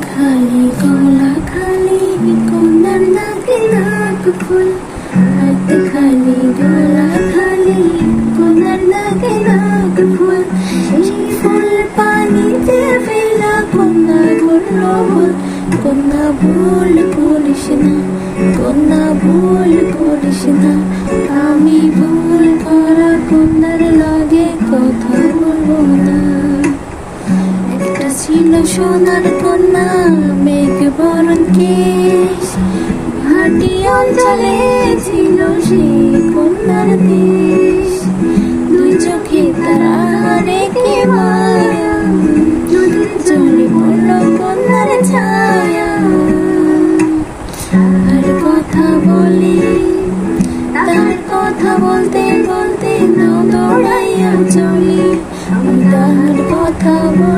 খালি কলা খালি কন্যার নাকে নাক ফুল, হাত খালি গলা খালি কন্যার নাকে নাক ফুল। সেই ফুল পানিতে ফেলা কন্যা করল ভুল, কন্যা ভুল করিস না, কন্যা ভুল করিস না। আমি ভুল করা কন্যার লাগে কথা বলবো না। একটা ছিল সোনার কন্যা মেঘ বরণ কেশ, ভাটি অঞ্চলে ছিল সেই কন্যার দেশ। দুই চোখে তারা রেখে মা